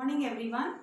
morning everyone.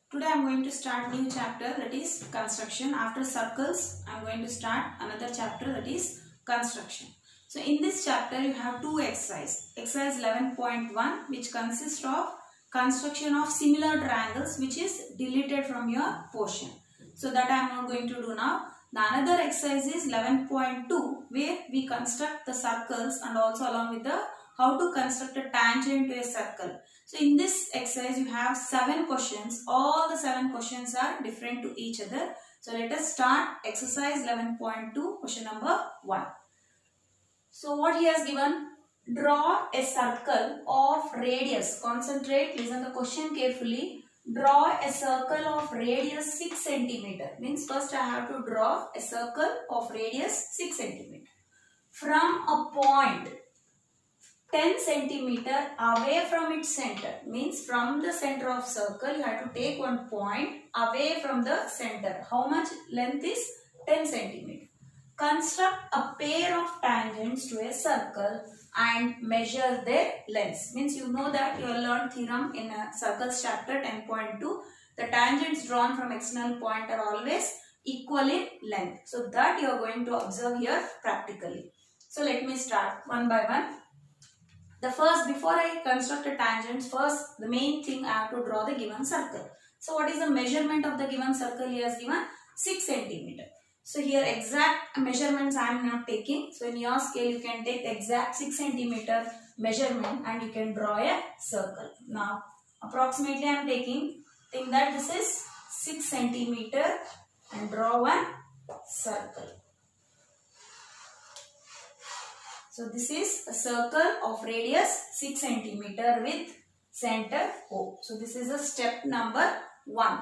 Today I am going to start new chapter, that is construction. After circles I am going to start another chapter, that is construction. So in this chapter you have two exercises. Exercise 11.1 which consists of construction of similar triangles which is deleted from your portion. So that I am not going to do now. The another exercise is 11.2 where we construct the circles and also along with the how to construct a tangent to a circle. So in this exercise you have 7 questions. All the 7 questions are different to each other. So let us start exercise 11.2 question number 1. So what he has given, draw a circle of radius. Concentrate, listen the question carefully. Draw a circle of radius 6 cm. Means first I have to draw a circle of radius 6 cm. From a point 10 cm away from its center. Means from the center of circle you have to take one point away from the center. How much length is 10 cm. Construct a pair of tangents to a circle and measure their lengths. Means you know that you have learned theorem in circles chapter 10.2. The tangents drawn from external point are always equal in length. So that you are going to observe here practically. So let me start one by one. The first, before I construct a tangent, first the main thing I have to draw the given circle. So what is the measurement of the given circle? He has given 6 cm. So here exact measurements I am not taking. So in your scale you can take exact 6 cm measurement and you can draw a circle. Now approximately I am taking, think that this is 6 cm and draw one circle. So this is a circle of radius 6 cm with center O. So this is a step number 1.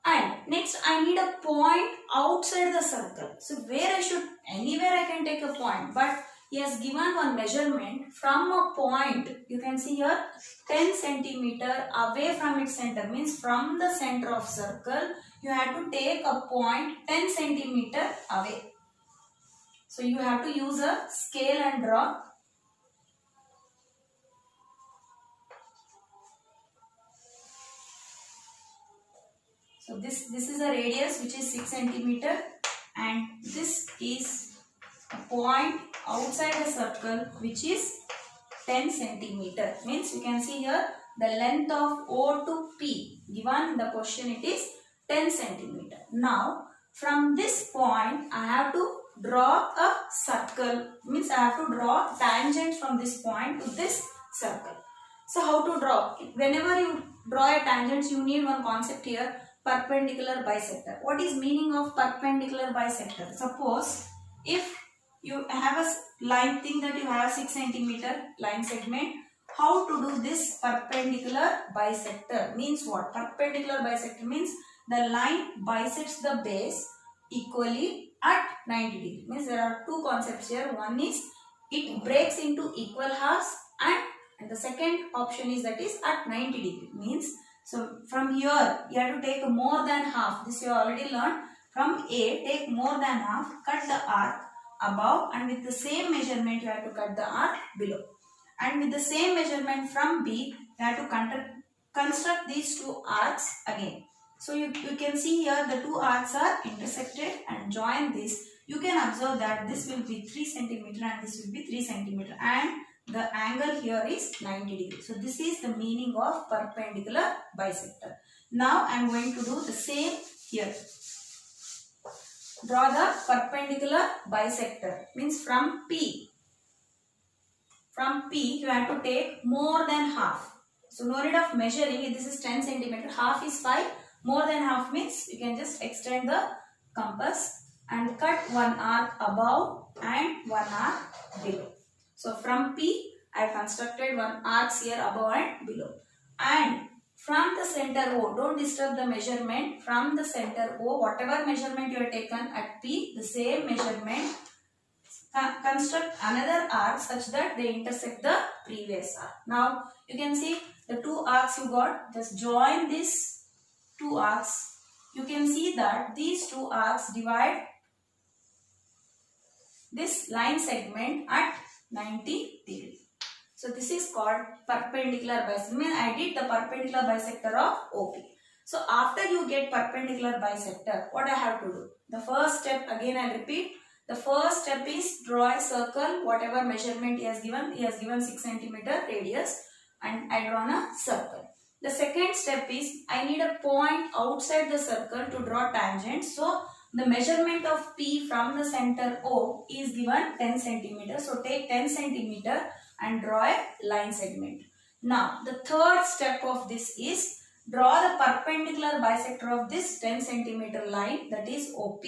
And next I need a point outside the circle. So where I should, anywhere I can take a point. But he has given one measurement from a point. You can see here 10 cm away from its center. Means from the center of circle you have to take a point 10 cm away. So you have to use a scale and draw. So this is a radius which is 6 cm and this is a point outside the circle which is 10 cm. Means you can see here the length of O to P given in the question, it is 10 cm. Now from this point I have to draw a circle. Means I have to draw tangent from this point to this circle. So how to draw? Whenever you draw a tangent you need one concept here, perpendicular bisector. What is meaning of perpendicular bisector? Suppose if you have a line, think that you have 6 cm line segment. How to do this perpendicular bisector? Means what? Perpendicular bisector means the line bisects the base equally at 90 degree. Means there are two concepts here. One is it breaks into equal halves and the second option is that is at 90 degree. Means so from here you have to take more than half. This you already learned. From A take more than half, cut the arc above and with the same measurement you have to cut the arc below. And with the same measurement from B you have to construct these two arcs again. So you can see here the two arcs are intersected and join this. You can observe that this will be 3 cm and this will be 3 cm and the angle here is 90 degrees. So this is the meaning of perpendicular bisector. Now I am going to do the same here. Draw the perpendicular bisector. Means from P. From P you have to take more than half. So no need of measuring. This is 10 cm. Half is 5. More than half means you can just extend the compass and cut one arc above and one arc below. So from P I have constructed one arcs here above and below. And from the center O, don't disturb the measurement. From the center O, whatever measurement you have taken at P, the same measurement, construct another arc such that they intersect the previous arc. Now you can see the two arcs you got. Just join these two arcs. You can see that these two arcs divide this line segment at 90 degree. So this is called perpendicular bisector. I mean, I did the perpendicular bisector of OP. So after you get perpendicular bisector, what I have to do? The first step, again I repeat, the first step is draw a circle, whatever measurement he has given. He has given 6 centimeter radius and I drawn a circle. The second step is I need a point outside the circle to draw tangent. So the measurement of P from the center O is given 10 centimeter. So take 10 centimeter and draw a line segment. Now the third step of this is draw the perpendicular bisector of this 10 centimeter line, that is OP,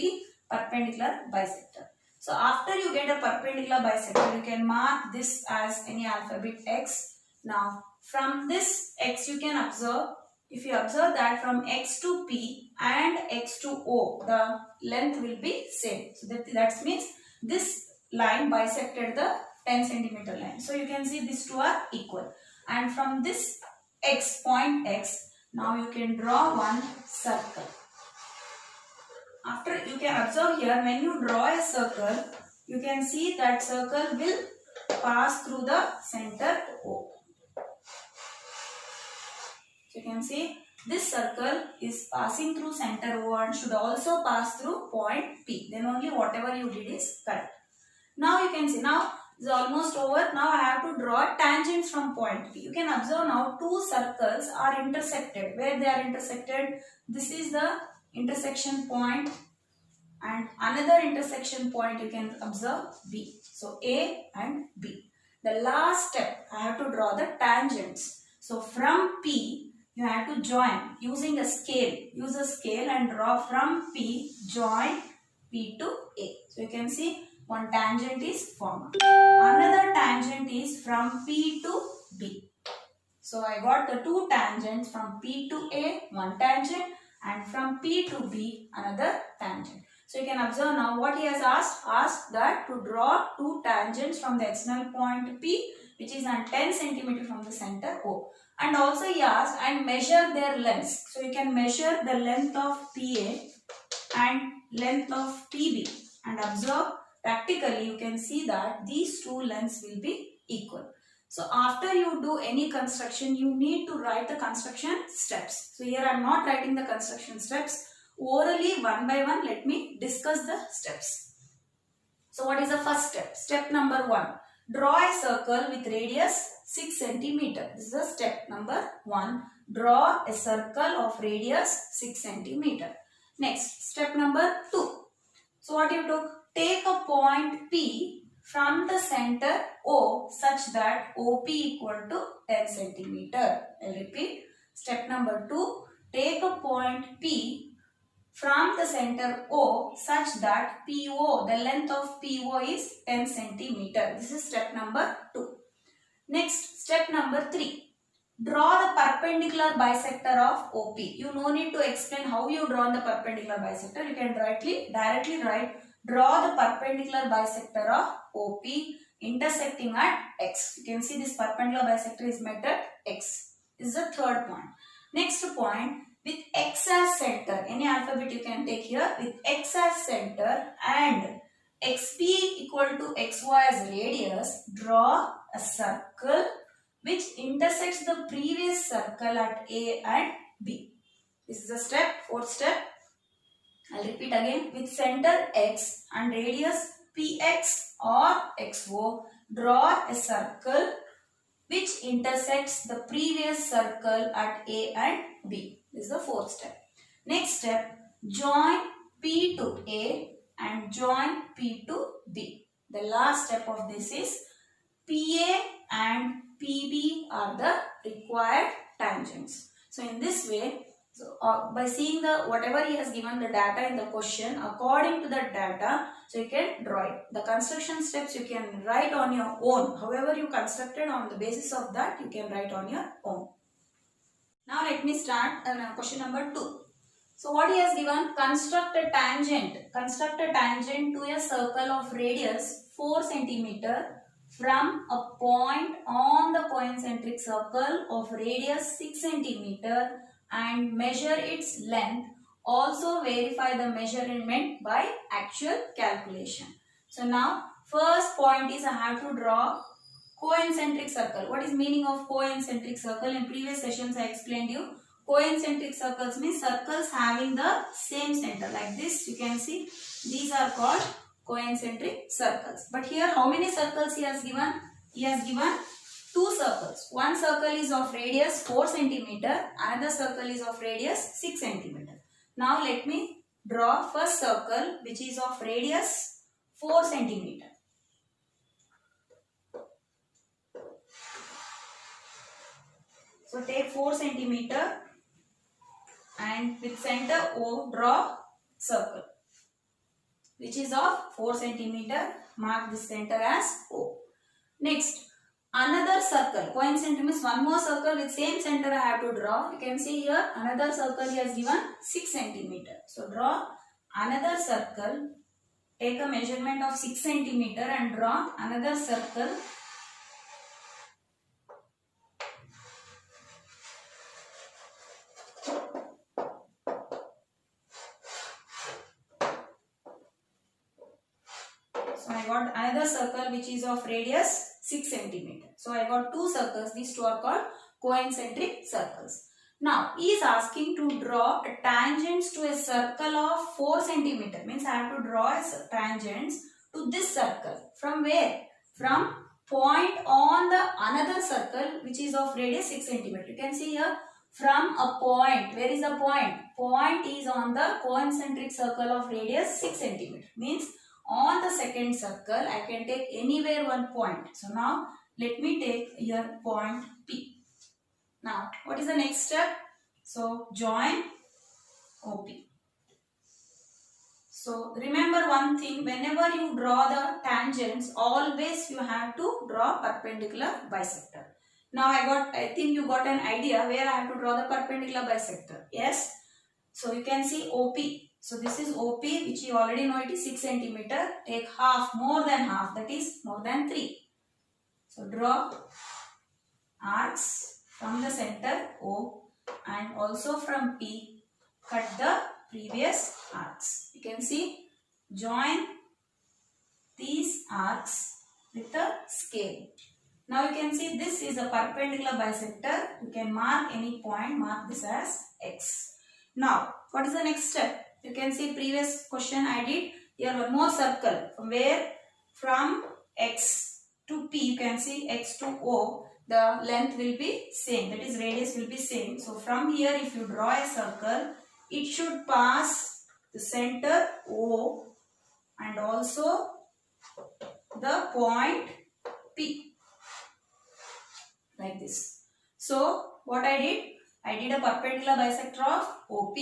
perpendicular bisector. So after you get a perpendicular bisector, you can mark this as any alphabet X. Now from this X you can observe, if you observe that from X to P and X to O, the length will be same. So that means this line bisected the 10 centimeter line. So you can see these two are equal. And from this X, point X, now you can draw one circle. After, you can observe here, when you draw a circle, you can see that circle will pass through the center O. So you can see this circle is passing through center O and should also pass through point P. Then only whatever you did is correct. Now you can see, now it is almost over. Now I have to draw tangents from point P. You can observe now two circles are intersected. Where they are intersected? This is the intersection point and another intersection point you can observe B. So A and B. The last step, I have to draw the tangents. So from P, you have to join using a scale. Use a scale and draw from P, join P to A. So you can see one tangent is formed. Another tangent is from P to B. So I got the two tangents from P to A, one tangent, and from P to B, another tangent. So you can observe now what he has asked that to draw two tangents from the external point P, which is on 10 centimeter from the center O. And also he asked and measure their lengths. So you can measure the length of PA and length of PB and observe practically you can see that these two lengths will be equal. So after you do any construction, you need to write the construction steps. So here I am not writing the construction steps. Orally one by one let me discuss the steps. So what is the first step? Step number 1. Draw a circle with radius 6 centimeter. This is the step number 1. Draw a circle of radius 6 centimeter. Next, step number 2. So what you do? Take a point P from the center O such that OP equal to 10 centimeter. I repeat. Step number 2. Take a point P from the center O such that PO, the length of PO is 10 centimeter. This is step number 2. Next, step number 3. Draw the perpendicular bisector of OP. You no need to explain how you draw the perpendicular bisector. You can directly write, draw the perpendicular bisector of OP intersecting at X. You can see this perpendicular bisector is met at X. This is the third point. Next point, with X as center, any alphabet you can take here, with X as center and XP equal to XY as radius, draw a circle which intersects the previous circle at A and B. This is the step, fourth step. I'll repeat again. With center X and radius PX or XO, draw a circle which intersects the previous circle at A and B. This is the fourth step. Next step, join P to A and join P to B. The last step of this is PA and PB are the required tangents. So in this way, by seeing the whatever he has given the data in the question, according to that data, so you can draw it. The construction steps you can write on your own. However you constructed, on the basis of that you can write on your own. Now let me start question number 2. So what he has given, construct a tangent. Construct a tangent to a circle of radius 4 centimeter from a point on the concentric circle of radius 6 centimeter and measure its length. Also verify the measurement by actual calculation. So now first point is I have to draw Coincentric circle. What is meaning of coincentric circle? In previous sessions I explained you. Coincentric circles means circles having the same center. Like this you can see. These are called coincentric circles. But here how many circles he has given? He has given 2 circles. One circle is of radius 4 centimeter. Another circle is of radius 6 centimeter. Now let me draw first circle which is of radius 4 centimeter. So take 4 centimeter and with center O draw circle which is of 4 centimeter. Mark this center as O. Next, another circle. Coincentric means one more circle with same center I have to draw. You can see here another circle he has given 6 centimeter. So draw another circle. Take a measurement of 6 centimeter and draw another circle. So I got another circle which is of radius 6 centimeter. So I got 2 circles. These 2 are called coincentric circles. Now he is asking to draw a tangents to a circle of 4 centimeter. Means I have to draw a tangents to this circle. From where? From point on the another circle which is of radius 6 centimeter. You can see here from a point. Where is the point? Point is on the concentric circle of radius 6 centimeter. Means on the second circle I can take anywhere one point. So now let me take here point P. Now what is the next step? So join OP. So remember one thing, whenever you draw the tangents, always you have to draw perpendicular bisector. Now I think you got an idea where I have to draw the perpendicular bisector. Yes. So you can see OP. So this is OP which you already know it is 6 centimeter. Take half, more than half, that is more than 3. So draw arcs from the center O and also from P cut the previous arcs. You can see join these arcs with a scale. Now you can see this is a perpendicular bisector. You can mark any point, mark this as X. Now what is the next step? You can see previous question I did. Here one more circle. From where? From X to P. You can see X to O. The length will be same. That is radius will be same. So from here if you draw a circle, it should pass the center O and also the point P. Like this. So what I did? I did a perpendicular bisector of OP.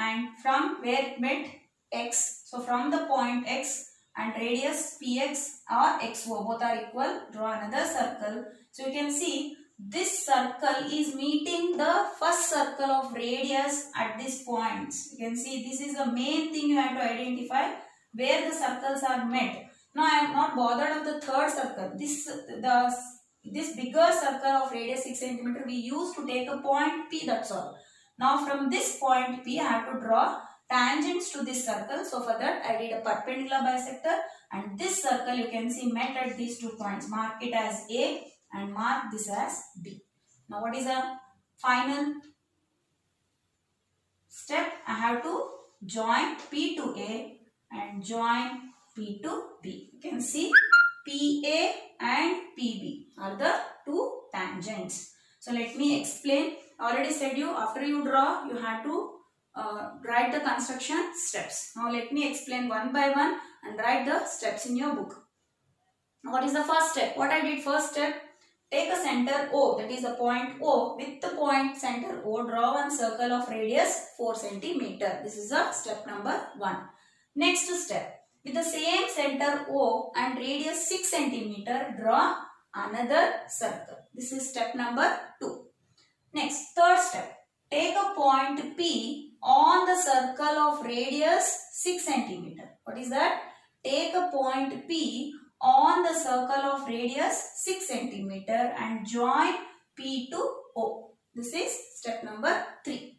And from where it met X. So from the point X and radius PX or XO both are equal. Draw another circle. So you can see this circle is meeting the first circle of radius at this point. You can see this is the main thing you have to identify where the circles are met. Now I am not bothered of the third circle. This bigger circle of radius 6 centimeter we use to take a point P, that's all. Now from this point P I have to draw tangents to this circle. So for that I did a perpendicular bisector and this circle you can see met at these 2 points. Mark it as A and mark this as B. Now what is the final step? I have to join P to A and join P to B. You can see PA and PB are the 2 tangents. So let me explain. I already said you after you draw you have to write the construction steps. Now let me explain one by one and write the steps in your book. What is the first step? What I did first step, take a center O, that is a point O. With the point center O, draw one circle of radius 4 centimeter. This is a step number 1. Next step, with the same center O and radius 6 centimeter, draw another circle. This is step number 2. Next, third step, take a point P on the circle of radius 6 centimeter. What is that? Take a point P on the circle of radius 6 centimeter and join P to O. This is step number 3.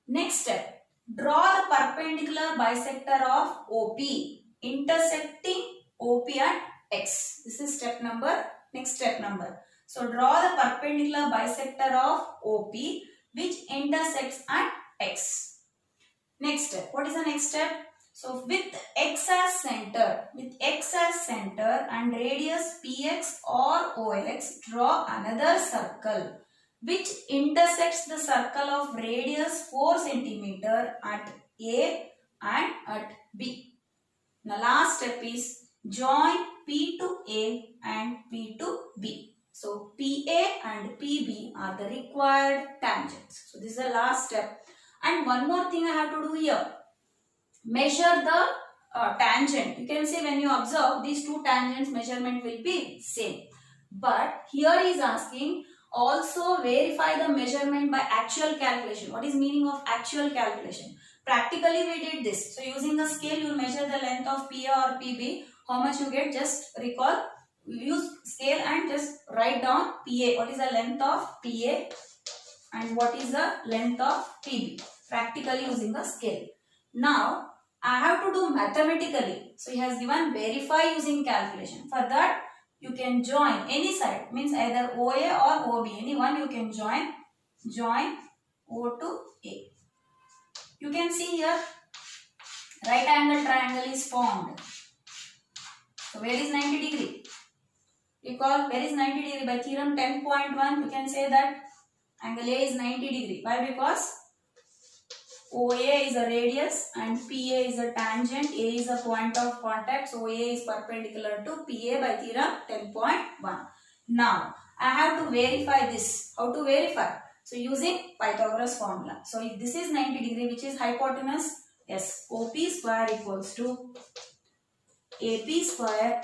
Next step, draw the perpendicular bisector of OP intersecting OP and X. This is step number Next step number. So draw the perpendicular bisector of OP which intersects at X. Next step. What is the next step? So with X as center and radius PX or OX, draw another circle which intersects the circle of radius 4 cm at A and at B. Now last step is join P to A and P to B. So PA and PB are the required tangents. So this is the last step. And one more thing I have to do here. Measure the tangent. You can see when you observe these two tangents measurement will be same. But here he is asking also verify the measurement by actual calculation. What is meaning of actual calculation? Practically we did this. So using a scale you will measure the length of PA or PB. How much you get? Just recall. Use scale and just write down PA. What is the length of PA and what is the length of PB? Practically using a scale. Now I have to do mathematically. So he has given verify using calculation. For that you can join any side. Means either OA or OB. Any one you can join. Join O to A. You can see here right angle triangle is formed. So where is 90 degree? Recall where is 90 degree? By theorem 10.1 you can say that angle A is 90 degree. Why? Because OA is a radius and PA is a tangent. A is a point of contact. So OA is perpendicular to PA by theorem 10.1. Now I have to verify this. How to verify? So using Pythagoras formula. So if this is 90 degree which is hypotenuse, yes, OP square equals to AP square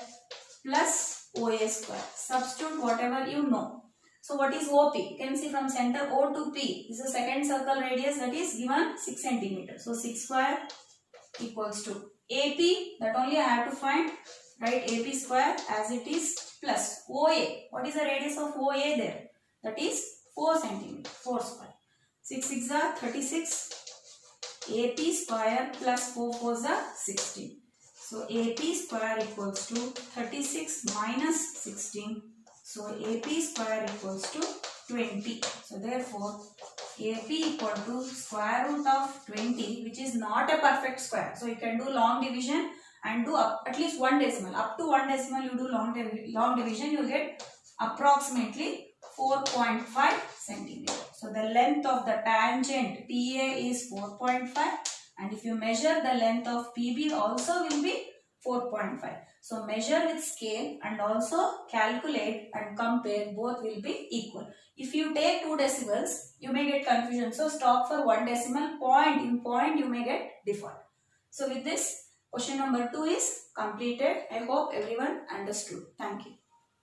plus OA square. Substitute whatever you know. So what is OP? You can see from center O to P. This is the second circle radius that is given 6 cm. So 6 square equals to AP. That only I have to find. Right, AP square as it is plus OA. What is the radius of OA there? That is 4 cm. 4 square. 6 6 are 36. AP square plus 4 4s are 16. So AP square equals to 36 minus 16. So AP square equals to 20. So therefore AP equal to square root of 20, which is not a perfect square. So you can do long division and do at least one decimal. Up to one decimal you do long division, you get approximately 4.5 centimeter. So the length of the tangent PA is 4.5 and if you measure the length of PB also will be 4.5. So measure with scale and also calculate and compare, both will be equal. If you take 2 decimals, you may get confusion. So stop for 1 decimal point. In point you may get default. So with this, question number 2 is completed. I hope everyone understood. Thank you.